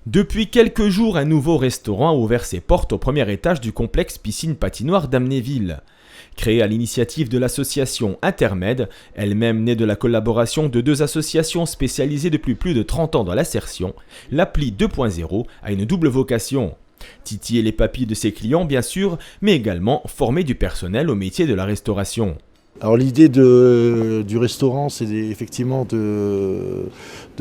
Depuis quelques jours, un nouveau restaurant a ouvert ses portes au premier étage du complexe piscine-patinoire d'Amnéville. Créé à l'initiative de l'association Intermed, elle-même née de la collaboration de deux associations spécialisées depuis plus de 30 ans dans l'assertion, l'appli 2.0 a une double vocation. Titiller les papilles de ses clients bien sûr, mais également former du personnel au métier de la restauration. Alors l'idée du restaurant, c'est effectivement de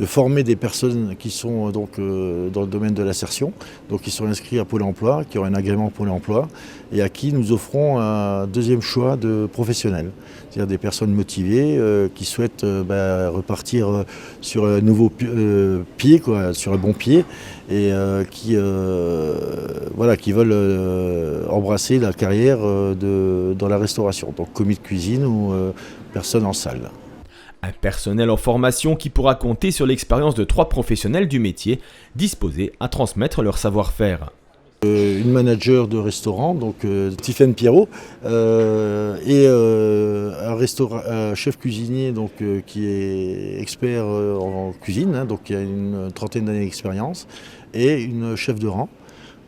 former des personnes qui sont donc dans le domaine de l'insertion, donc qui sont inscrits à Pôle emploi, qui ont un agrément Pôle emploi, et à qui nous offrons un deuxième choix de professionnels, c'est-à-dire des personnes motivées qui souhaitent repartir sur un nouveau pied, sur un bon pied, et qui veulent embrasser la carrière dans la restauration, donc commis de cuisine ou personne en salle. Un personnel en formation qui pourra compter sur l'expérience de 3 professionnels du métier disposés à transmettre leur savoir-faire. Une manager de restaurant, donc Tiffaine Pierrot, et un chef cuisinier donc, qui est expert en cuisine, donc qui a une trentaine d'années d'expérience, et une chef de rang.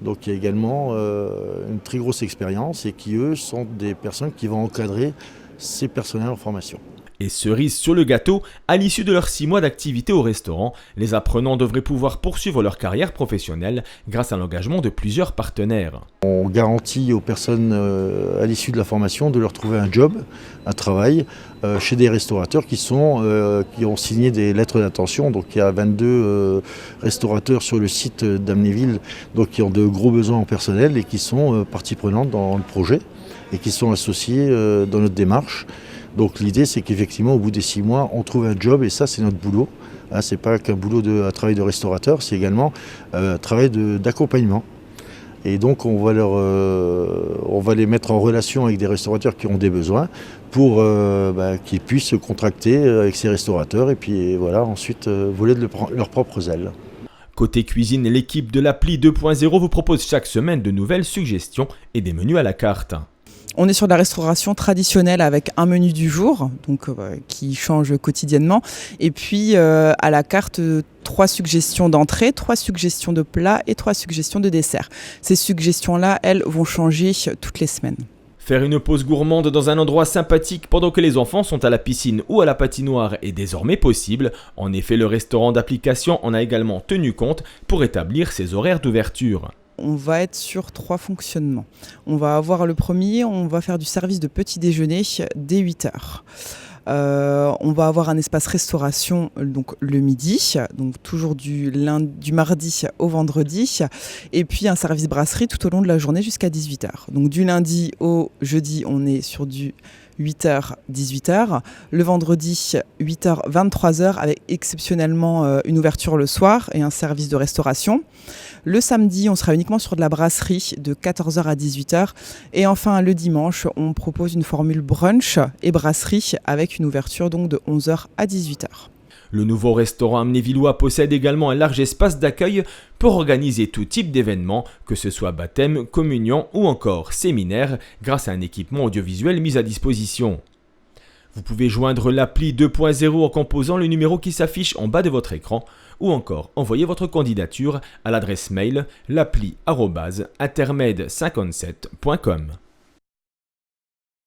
Donc il y a également une très grosse expérience et qui, eux, sont des personnes qui vont encadrer ces personnels en formation. Et cerise sur le gâteau, à l'issue de leurs 6 mois d'activité au restaurant, les apprenants devraient pouvoir poursuivre leur carrière professionnelle grâce à l'engagement de plusieurs partenaires. On garantit aux personnes à l'issue de la formation de leur trouver un job, un travail, chez des restaurateurs qui ont signé des lettres d'intention. Donc il y a 22 restaurateurs sur le site d'Amnéville qui ont de gros besoins en personnel et qui sont partie prenante dans le projet et qui sont associés dans notre démarche. Donc l'idée, c'est qu'effectivement, au bout des 6 mois, on trouve un job et ça, c'est notre boulot. C'est pas qu'un un travail de restaurateur, c'est également un travail d'accompagnement. Et donc, on va les mettre en relation avec des restaurateurs qui ont des besoins pour qu'ils puissent se contracter avec ces restaurateurs et puis voilà, ensuite voler de leurs propres ailes. Côté cuisine, l'équipe de l'appli 2.0 vous propose chaque semaine de nouvelles suggestions et des menus à la carte. On est sur de la restauration traditionnelle avec un menu du jour, donc qui change quotidiennement. Et puis à la carte, 3 suggestions d'entrée, 3 suggestions de plats et 3 suggestions de dessert. Ces suggestions-là, elles, vont changer toutes les semaines. Faire une pause gourmande dans un endroit sympathique pendant que les enfants sont à la piscine ou à la patinoire est désormais possible. En effet, le restaurant d'application en a également tenu compte pour établir ses horaires d'ouverture. On va être sur 3 fonctionnements. On va avoir le premier, on va faire du service de petit déjeuner dès 8h. On va avoir un espace restauration donc le midi, donc toujours du mardi au vendredi, et puis un service brasserie tout au long de la journée jusqu'à 18h. Donc du lundi au jeudi, on est sur du 8h, 18h. Le vendredi, 8h, 23h, avec exceptionnellement une ouverture le soir et un service de restauration. Le samedi, on sera uniquement sur de la brasserie de 14h à 18h. Et enfin, le dimanche, on propose une formule brunch et brasserie avec une ouverture donc de 11h à 18h. Le nouveau restaurant amnévillois possède également un large espace d'accueil pour organiser tout type d'événements, que ce soit baptême, communion ou encore séminaire, grâce à un équipement audiovisuel mis à disposition. Vous pouvez joindre l'appli 2.0 en composant le numéro qui s'affiche en bas de votre écran ou encore envoyer votre candidature à l'adresse mail l'appli@intermed57.com.